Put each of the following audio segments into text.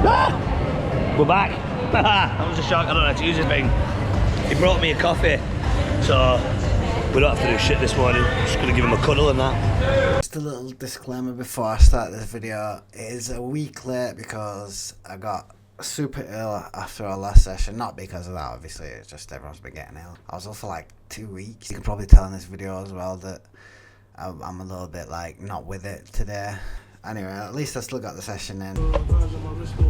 We're back. That was a shock. I don't know how to use this thing. He brought me a coffee, so we don't have to do shit this morning. Just gonna give him a cuddle and that. Just a little disclaimer before I start this video. It is a week late because I got super ill after our last session. Not because of that, obviously. It's just everyone's been getting ill. I was ill for like 2 weeks. You can probably tell in this video as well that I'm a little bit like not with it today. Anyway, at least I still got the session in.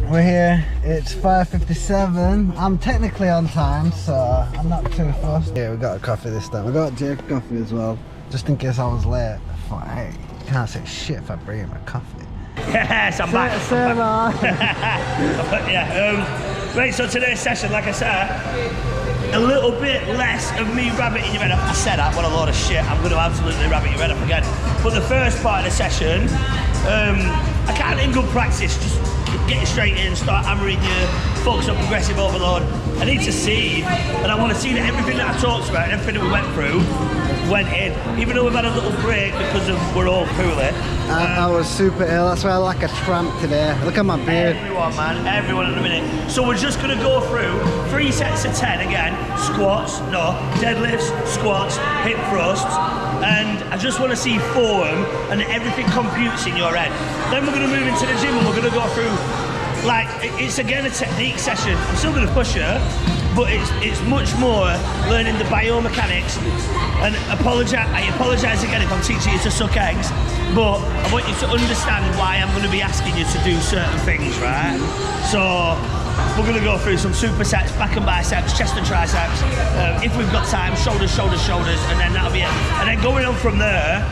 We're here, it's 5:57. I'm technically on time, so I'm not too fussed. Yeah, we got a coffee this time. I got Jake coffee as well, just in case I was late. I thought, hey, you can't say shit if I bring him a coffee. Yes, I'm back. Yeah, right, so today's session, like I said, a little bit less of me rabbiting your head up. I said that, what a load of shit. I'm going to absolutely rabbit your head up again. But the first part of the session, I can't in good practice just get you straight in, start hammering you, focus on progressive overload. I need to see, and I want to see that everything that I talked about, everything that we went through, went in. Even though we've had a little break because of we're all poorly. I was super ill, that's why I look like a tramp today. Look at my beard. Everyone, man, everyone in a minute. So we're just going to go through 3 sets of 10 again. Squats, no, deadlifts, squats, hip thrusts, and I just want to see form and everything computes in your head. Then we're going to move into the gym and we're going to go through, like, it's again a technique session. I'm still going to push you, but it's much more learning the biomechanics. And I apologise again if I'm teaching you to suck eggs, but I want you to understand why I'm going to be asking you to do certain things, right? So we're going to go through some supersets, back and biceps, chest and triceps. If we've got time, shoulders, shoulders, shoulders, and then that'll be it. And then going on from there,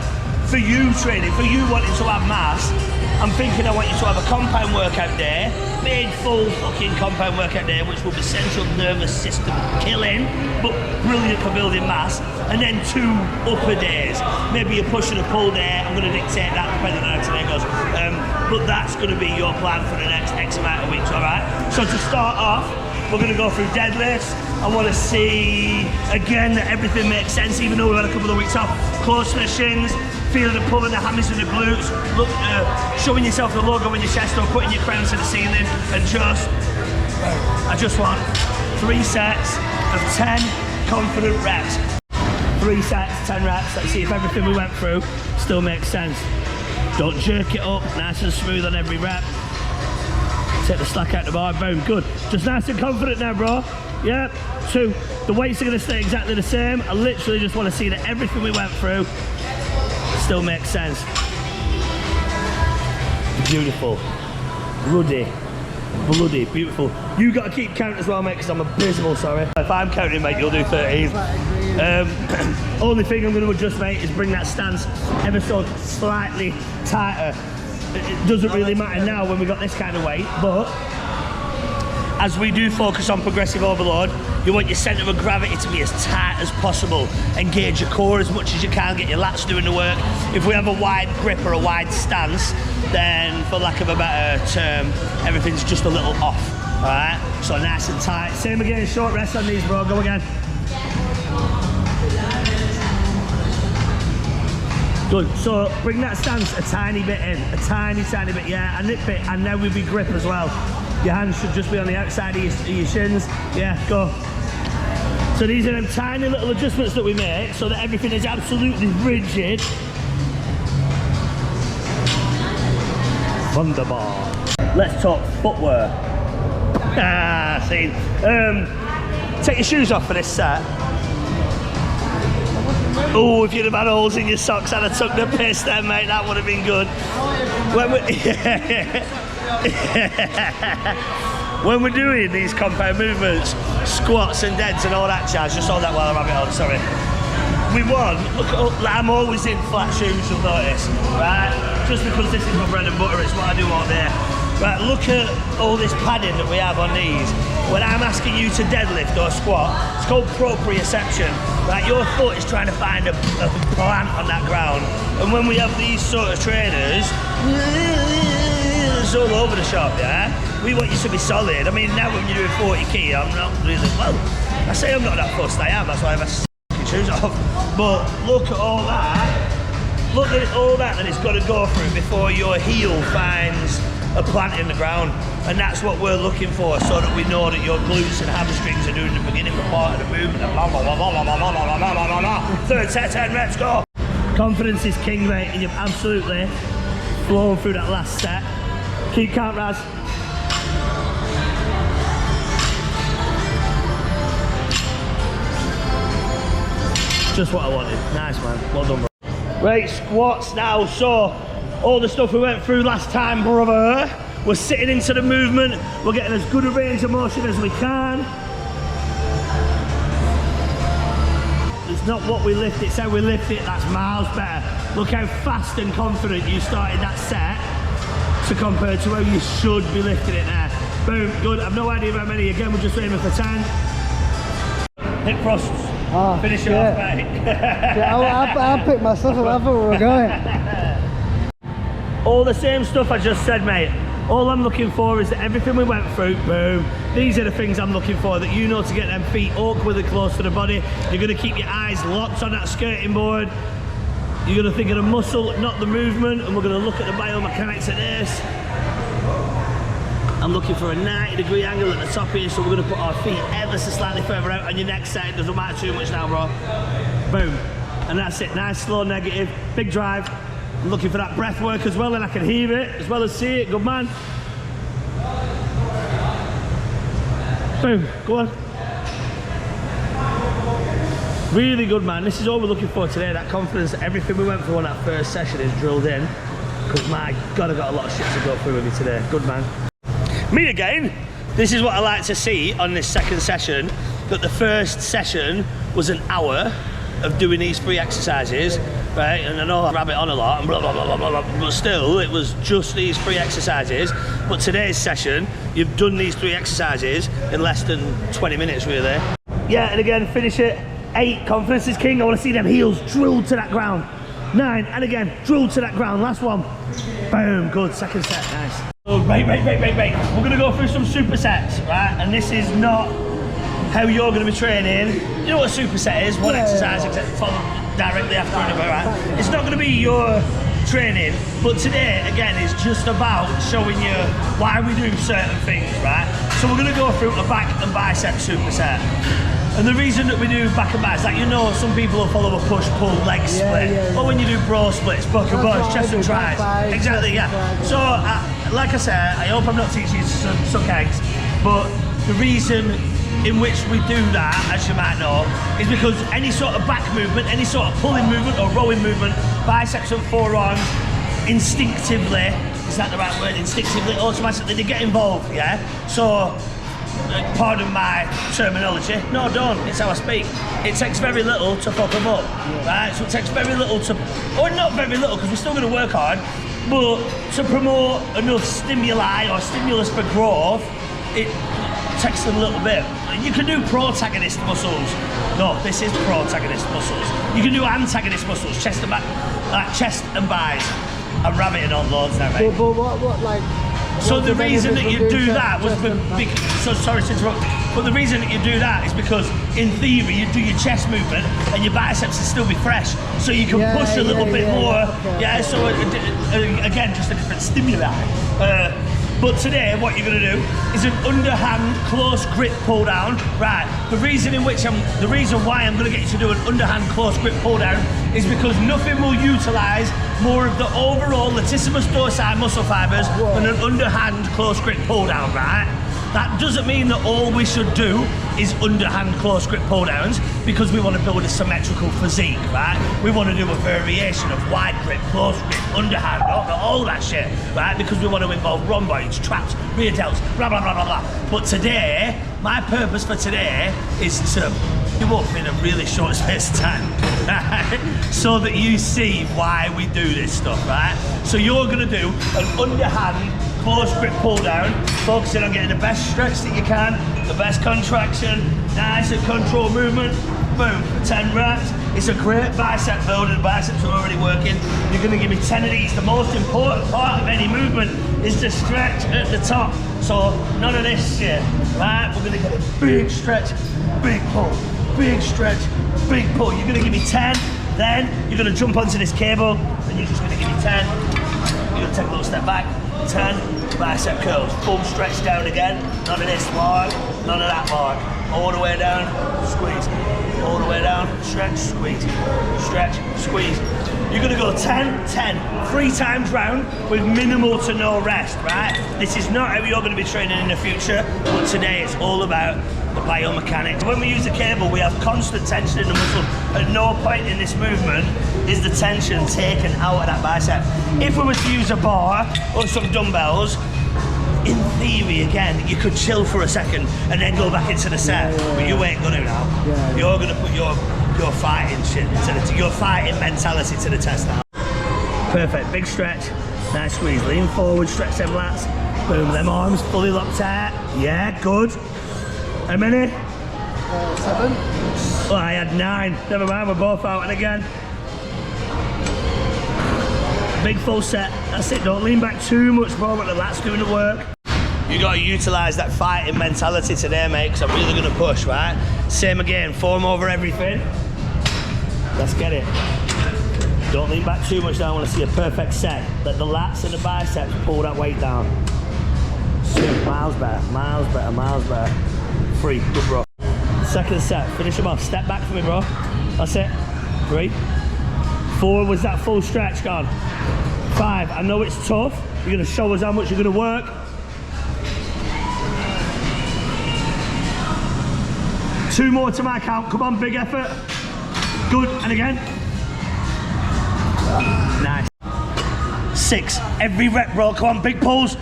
for you training, for you wanting to have mass, I'm thinking I want you to have a compound workout day, big full fucking compound workout day, which will be central nervous system killing, but brilliant for building mass, and then 2 upper days. Maybe a push and a pull day. I'm going to dictate that depending on how today goes. But that's going to be your plan for the next X amount of weeks, all right? So to start off, we're going to go through deadlifts. I want to see, again, that everything makes sense, even though we've had a couple of weeks off. Close to the shins, feeling the pull in the hammies and the glutes, look, showing yourself the logo in your chest or putting your crown to the ceiling, and I just want 3 sets of 10 confident reps. 3 sets, 10 reps. Let's see if everything we went through still makes sense. Don't jerk it up, nice and smooth on every rep. Take the slack out the bar, boom, good. Just nice and confident now, bro. Yeah, 2. The weights are gonna stay exactly the same. I literally just wanna see that everything we went through still makes sense. Beautiful. Ruddy. Bloody beautiful. You got to keep count as well, mate, because I'm abysmal, sorry. If I'm counting, mate, you'll do 13. Only thing I'm going to adjust, mate, is bring that stance ever so slightly tighter. It doesn't really matter now when we got this kind of weight, but as we do focus on progressive overload, you want your centre of gravity to be as tight as possible. Engage your core as much as you can, get your lats doing the work. If we have a wide grip or a wide stance, then for lack of a better term, everything's just a little off, all right? So nice and tight. Same again, short rest on these, bro, go again. Good, so bring that stance a tiny bit in, a tiny bit, yeah, and nip it, and now we'll be grip as well. Your hands should just be on the outside of your shins. Yeah, go. So these are them tiny little adjustments that we make so that everything is absolutely rigid. Wunderbar. Let's talk footwear. See. Take your shoes off for this set. Oh, if you'd have had holes in your socks, I'd have took the piss then, mate. That would have been good. When we're doing these compound movements, squats and deads and all that jazz, just hold that while I have it on, sorry. We want, look, I'm always in flat shoes, you'll notice, right? Just because this is my bread and butter, it's what I do all day. Right, look at all this padding that we have on these. When I'm asking you to deadlift or squat, it's called proprioception. Right, your foot is trying to find a plant on that ground. And when we have these sort of trainers, it's all over the shop, yeah? We want you to be solid. I mean, now when you're doing 40 key, I'm not really, well, I say I'm not that fussed, I am, that's why I've had to shoes off. But look at all that. Look at all that it's got to go through before your heel finds are planted in the ground. And that's what we're looking for, so that we know that your glutes and hamstrings are doing the beginning part of the movement. Third set, 10 reps, go. Confidence is king, mate, and you've absolutely flown through that last set. Keep count, Raz. Just what I wanted. Nice, man. Well done, bro. Right, squats now. So, all the stuff we went through last time, brother. We're sitting into the movement. We're getting as good a range of motion as we can. It's not what we lift, it's how we lift it. That's miles better. Look how fast and confident you started that set to compare to how you should be lifting it there. Boom, good. I've no idea how many. Again, we're just aiming for 10. Hip thrusts. Oh, finish it off, mate. Yeah, I picked myself up. I thought we were going. All the same stuff I just said, mate. All I'm looking for is that everything we went through, boom. These are the things I'm looking for, that you know to get them feet awkwardly close to the body. You're gonna keep your eyes locked on that skirting board. You're gonna think of the muscle, not the movement, and we're gonna look at the biomechanics of this. I'm looking for a 90-degree angle at the top here, so we're gonna put our feet ever so slightly further out on your next set. It doesn't matter too much now, bro. Boom. And that's it, nice, slow, negative, big drive. I'm looking for that breath work as well, and I can hear it as well as see it. Good man. Boom, go on. Really good, man. This is all we're looking for today, that confidence, that everything we went through on that first session is drilled in. Because my God, I've got a lot of shit to go through with you today. Good man. Me again. This is what I like to see on this second session, that the first session was an hour of doing these 3 exercises, right? And I know I rabbit on a lot and blah, blah, blah, blah, blah, but still, it was just these 3 exercises. But today's session, you've done these 3 exercises in less than 20 minutes, really. Yeah, and again, finish it. 8, confidence is king. I want to see them heels drilled to that ground. 9, and again, drilled to that ground. Last one. Boom, good, second set, nice. Oh, wait. We're gonna go through some supersets, right? And this is not how you're gonna be training. You know what a superset is? One exercise except follow directly after another, right? It's not gonna be your training, but today, again, is just about showing you why we do certain things, right? So we're gonna go through a back and bicep superset. And the reason that we do back and biceps, like, you know, some people will follow a push-pull leg split, or when you do bro splits, buck and bush, chest and tries. Exactly, yeah. So, like I said, I hope I'm not teaching you to suck eggs, but the reason in which we do that, as you might know, is because any sort of back movement, any sort of pulling movement or rowing movement, biceps and forearms, instinctively, is that the right word? Instinctively, automatically, they get involved, yeah? So, pardon my terminology. No, don't. It's how I speak. It takes very little to fuck them up, right? So it takes very little to, or not very little, because we're still going to work hard, but to promote enough stimuli or stimulus for growth, it takes a little bit. You can do protagonist muscles. No, this is protagonist muscles. You can do antagonist muscles, chest and back, like chest and buys. I'm rabbiting on loads now, mate. But what like? So the reason that you do that was so sorry to interrupt, but the reason that you do that is because in theory you do your chest movement and your biceps will still be fresh, so you can push a little bit more. Okay. So again, just a different stimuli. But today, what you're going to do is an underhand close grip pull down. Right. The reason why I'm going to get you to do an underhand close grip pull down is because nothing will utilise more of the overall latissimus dorsi muscle fibres than an underhand close grip pull down. Right. That doesn't mean that all we should do is underhand close grip pull downs, because we want to build a symmetrical physique, right? We want to do a variation of wide grip, close grip, underhand, all that shit, right? Because we want to involve rhomboids, traps, rear delts, blah, blah, blah, blah, blah. But today, my purpose for today is to you up in a really short space of time, right? So that you see why we do this stuff, right? So you're going to do an underhand close grip pull down, focusing on getting the best stretch that you can, the best contraction, nice and controlled movement, boom, for 10 reps. It's a great bicep builder, the biceps are already working. You're gonna give me 10 of these. The most important part of any movement is the stretch at the top. So none of this shit, right? We're gonna get a big stretch, big pull, big stretch, big pull. You're gonna give me 10, then you're gonna jump onto this cable, and you're just gonna give me 10. You're gonna take a little step back, 10 bicep curls. Full stretch down again. None of this mark, none of that mark. All the way down, squeeze. All the way down, stretch, squeeze. Stretch, squeeze. You're gonna go 10, 10, 3 times round with minimal to no rest, right? This is not how you're gonna be training in the future, but today it's all about the biomechanics. When we use the cable, we have constant tension in the muscle. At no point in this movement is the tension taken out of that bicep. If we were to use a bar or some dumbbells, in theory, again, you could chill for a second and then go back into the set, but you ain't gonna now. You're gonna put your fighting shit your fighting mentality to the test now. Perfect, big stretch, nice squeeze, lean forward, stretch them lats, boom, them arms fully locked out. Yeah, good. How many? 7. Oh, I had 9. Never mind, we're both out and again. Big full set. That's it. Don't lean back too much more, but the lats doing the work. You got to utilise that fighting mentality today, mate, because I'm really going to push, right? Same again. Form over everything. Let's get it. Don't lean back too much now. I want to see a perfect set. Let the lats and the biceps pull that weight down. Miles better, miles better, miles better. 3, good bro. Second set, finish them off. Step back for me, bro. That's it. 3. 4 was that full stretch gone. 5, I know it's tough. You're gonna show us how much you're gonna work. 2 more to my count, come on, big effort. Good, and again. Nice. 6, every rep, bro, come on, big pulls,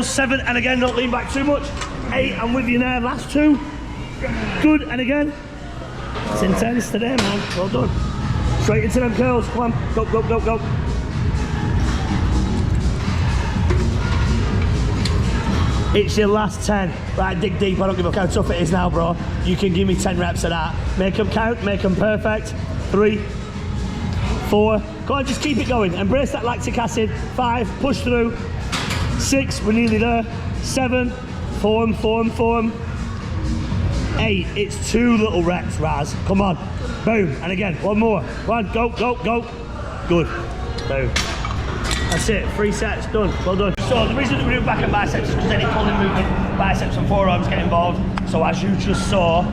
7, and again, don't lean back too much. 8, I'm with you now, last 2. Good, and again. It's intense today, man, well done. Straight into them curls, come on, go, go, go, go. It's your last 10. Right, dig deep, I don't give a fuck how tough it is now, bro. You can give me 10 reps of that. Make them count, make them perfect. 3, 4, go on, just keep it going. Embrace that lactic acid. 5, push through. 6, we're nearly there. 7, form, form, form. 8, it's 2 little reps, Raz. Come on, boom, and again, 1 more. 1, go, go, go. Good, boom. That's it, 3 sets, done, well done. So the reason that we're doing back and biceps is because any pulling movement, biceps and forearms get involved. So as you just saw,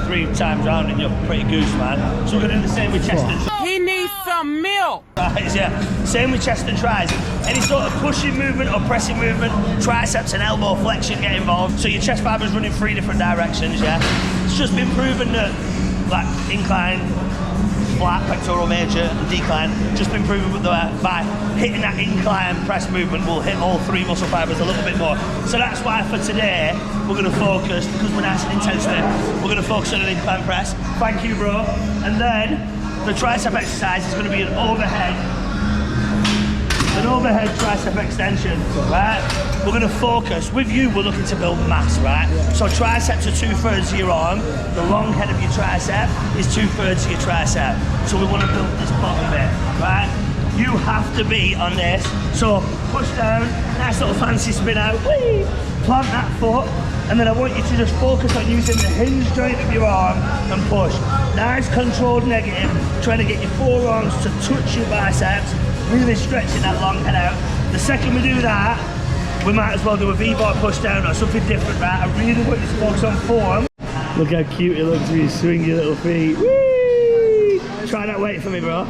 3 times round and you're pretty goose, man. So we're gonna do the same with chest and tries. He needs some milk. Yeah, same with chest and tries. Any sort of pushing movement or pressing movement, triceps and elbow flexion get involved. So your chest fibers run in 3 different directions, yeah? It's just been proven that, like, incline, flat, pectoral major, and decline, just been proven that by hitting that incline press movement will hit all 3 muscle fibers a little bit more. So that's why for today, we're gonna focus, because we're nice and intense today, we're gonna focus on an incline press. Thank you, bro. And then, the tricep exercise is gonna be an overhead tricep extension, right? We're gonna focus, with you, we're looking to build mass, right? So triceps are 2/3 of your arm, the long head of your tricep is 2/3 of your tricep. So we wanna build this bottom bit, right? You have to be on this. So push down, nice little fancy spin out, whee! Plant that foot, and then I want you to just focus on using the hinge joint of your arm and push. Nice controlled negative, trying to get your forearms to touch your biceps, really stretching that long head out. The second we do that, we might as well do a V-bar push down or something different, right? I really want you to focus on form. Look how cute it looks when you swing your little feet. Whee! Try that weight for me, bro.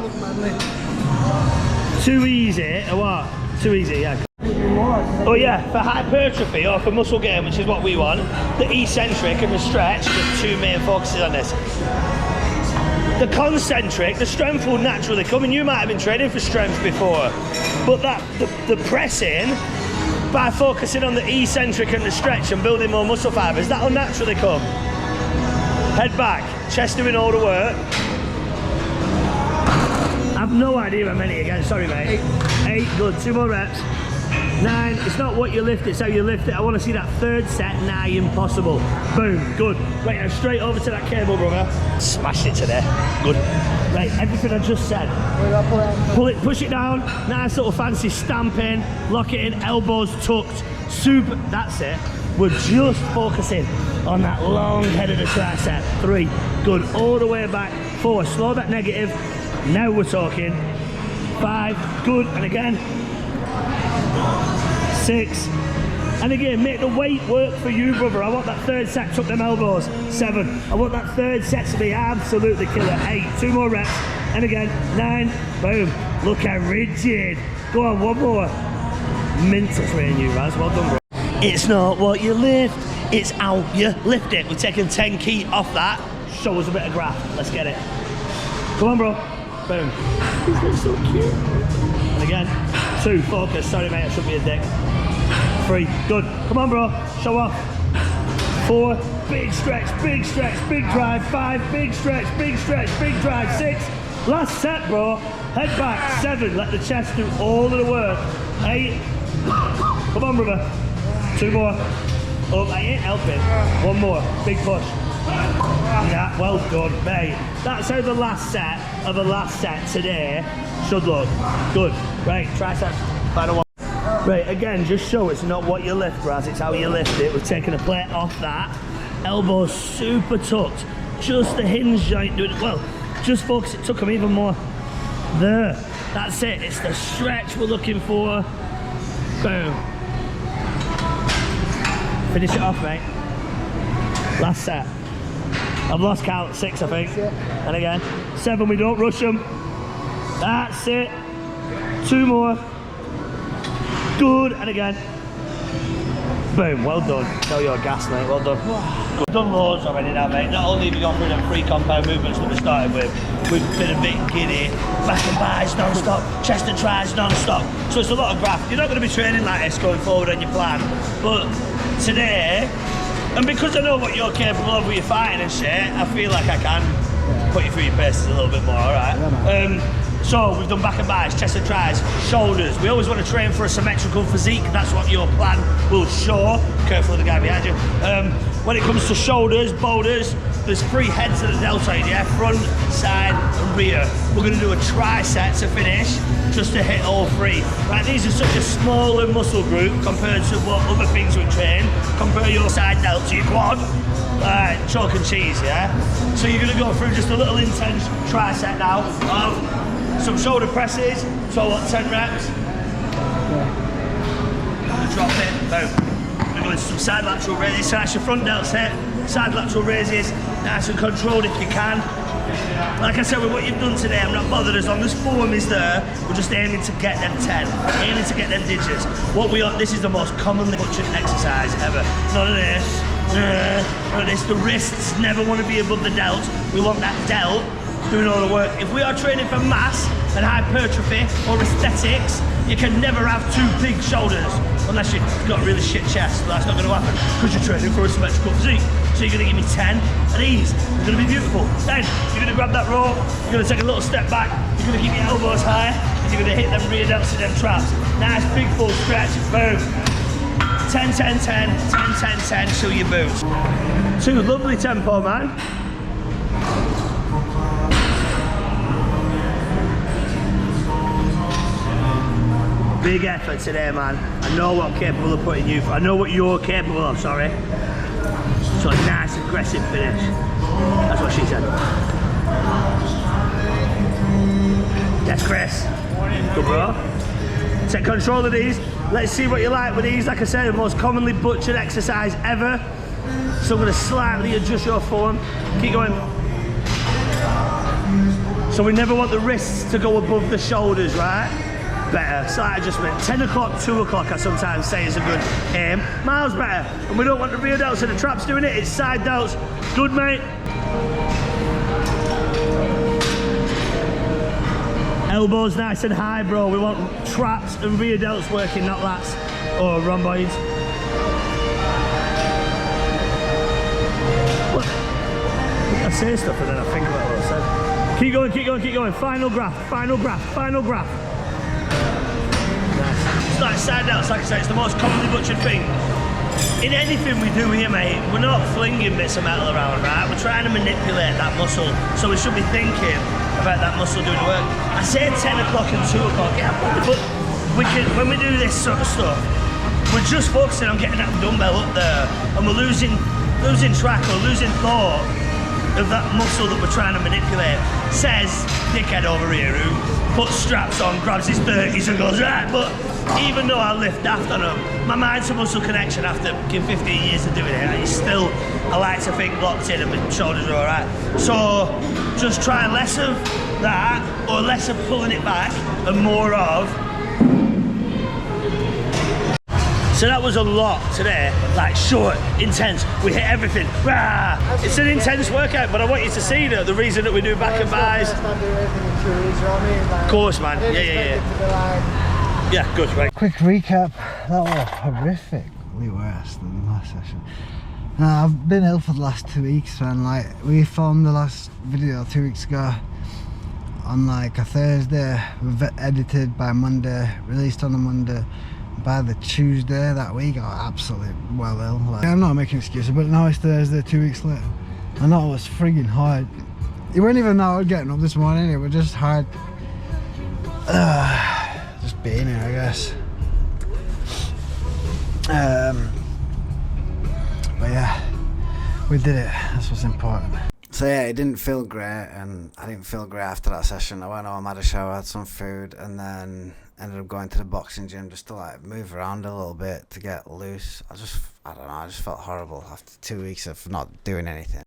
Too easy, or what? Too easy, yeah. Oh yeah, for hypertrophy or for muscle gain, which is what we want, the eccentric and the stretch, there's 2 main focuses on this. The concentric, the strength will naturally come, and you might have been training for strength before, but the pressing, by focusing on the eccentric and the stretch and building more muscle fibers, that'll naturally come. Head back, chest doing all the work. I've no idea how many again, sorry mate. 8, good, 2 more reps. 9, it's not what you lift, it's how you lift it. I want to see that 3rd set, nigh impossible. Boom, good. Right, now straight over to that cable, brother. Smash it today, good. Right, everything I just said. Pull it, push it down, nice little fancy stamping, lock it in, elbows tucked, super, that's it. We're just focusing on that long head of the tricep. 3, good, all the way back. 4, slow that negative. Now we're talking. 5, good, and again. 6. And again, make the weight work for you, brother. I want that third set, tuck them elbows. 7. I want that third set to be absolutely killer. 8. 2 more reps. And again, 9. Boom. Look how rigid. Go on, 1 more. Mint to train you, Raz. Well done, bro. It's not what you lift, it's how you lift it. We're taking 10 key off that. Show us a bit of graph. Let's get it. Come on, bro. Boom. This looks so cute. And again, 2. Focus. Sorry, mate. I shouldn't be a dick. 3. Good. Come on, bro. Show off. 4. Big stretch, big drive. 5. Big stretch, big drive. 6. Last set, bro. Head back. 7. Let the chest do all of the work. 8. Come on, brother. 2 more. Up. I ain't helping. 1 more. Big push. Nah, well done, mate. That's how the last set of the last set today should look. Good. Right, triceps. Final one. Right, again, just show it's not what you lift, Raz, it's how you lift it. We're taking a plate off that. Elbows super tucked. Just the hinge joint doing it. Well, just focus, it took them even more. There. That's it. It's the stretch we're looking for. Boom. Finish it off, mate. Last set. I've lost count. 6, I think. And again. 7, we don't rush them. That's it. 2 more. Good. And again. Boom. Well done. Tell you're gas, mate. Well done. We've done loads already now, mate. Not only have we gone through them 3 compound movements that we started with, we've been a bit giddy. Back and buys non-stop, chest and tries non-stop. So it's a lot of graft. You're not going to be training like this going forward on your plan. But today, and because I know what you're capable of with your fighting and shit, I feel like I can put you through your paces a little bit more, alright? So we've done back and buys, chest and tries, shoulders. We always want to train for a symmetrical physique. That's what your plan will show. Careful of the guy behind you. When it comes to shoulders, boulders, there's 3 heads of the deltoid, yeah? Front, side, and rear. We're going to do a tricep to finish, just to hit all 3. Right, these are such a smaller muscle group compared to what other things we train. Compare your side delt to your quad. Chalk and cheese, yeah? So you're going to go through just a little intense tricep now of some shoulder presses. So what, 10 reps? Drop it, boom. We're going to some side lateral raises. So that's your front delts hit. Side lateral raises, nice and controlled if you can. Like I said, with what you've done today, I'm not bothered as long as form is there. We're just aiming to get them 10, aiming to get them digits. What we are, this is the most commonly butchered exercise ever. None of this, none of this. The wrists never want to be above the delt. We want that delt doing all the work. If we are training for mass and hypertrophy or aesthetics, you can never have 2 big shoulders unless you've got really shit chest. But that's not going to happen because you're training for a symmetrical physique. So you're going to give me 10 of these. It's going to be beautiful. Then you're going to grab that rope, you're going to take a little step back, you're going to keep your elbows high, and you're going to hit them rear delts and them traps. Nice big full stretch, boom. 10, 10, 10, 10, 10, 10, show your boots. 2 lovely tempo, man. Big effort today, man. I know what I'm capable of putting you through. I know what you're capable of, sorry. So a nice aggressive finish. That's what she said. Yes, Chris. Good, bro. Take control of these. Let's see what you like with these. Like I said, the most commonly butchered exercise ever. So I'm going to slightly adjust your form. Keep going. So we never want the wrists to go above the shoulders, right? Better, slight adjustment. 10 o'clock, 2 o'clock I sometimes say is a good aim. Miles better. And we don't want the rear delts and the traps doing it, it's side delts. Good, mate. Elbows nice and high, bro. We want traps and rear delts working, not lats or rhomboids. What? I say stuff and then I think about what I said. Keep going, keep going, keep going. Final graph, final graph, final graph. It's like side delts, like I said, it's the most commonly butchered thing. In anything we do here, mate, we're not flinging bits of metal around, right? We're trying to manipulate that muscle. So we should be thinking about that muscle doing the work. I say 10 o'clock and 2 o'clock, yeah, but we can, when we do this sort of stuff, we're just focusing on getting that dumbbell up there, and we're losing track or losing thought of that muscle that we're trying to manipulate. Says dickhead over here who puts straps on, grabs his 30s and goes, right, but even though I lift daft on them, my mind to muscle connection after 15 years of doing it is still, I like to think, locked in and my shoulders are all right. So just try less of that, or less of pulling it back, and more of. So that was a lot today, like short, intense, we hit everything. Rah! It's an intense workout, but I want you to see the reason that we do back and buys. Of course, man. Yeah. Yeah, good, right. Quick recap, that was horrifically worse than the last session. Now, I've been ill for the last 2 weeks, and like, we filmed the last video 2 weeks ago on like a Thursday, we've edited by Monday, released on a Monday. By the Tuesday that week, I was absolutely well ill. Like, I'm not making excuses, but now it's Thursday 2 weeks later. I know it was frigging hard. You weren't even know I was getting up this morning, it was just hard. Just being here, I guess. But yeah, we did it, that's what's important. So yeah, it didn't feel great, and I didn't feel great after that session. I went home, had a shower, had some food, and then ended up going to the boxing gym just to like move around a little bit to get loose. I don't know, I just felt horrible after 2 weeks of not doing anything.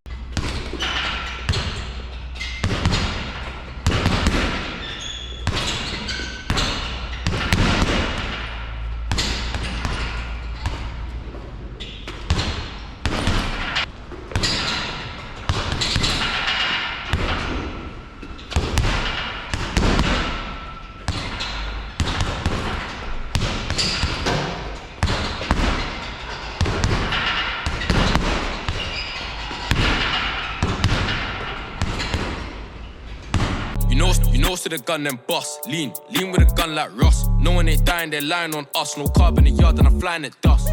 You know, to the gun then bust. Lean with a gun like Ross. No one ain't dying, they're lying on us. No carb in the yard and I'm flying at dust.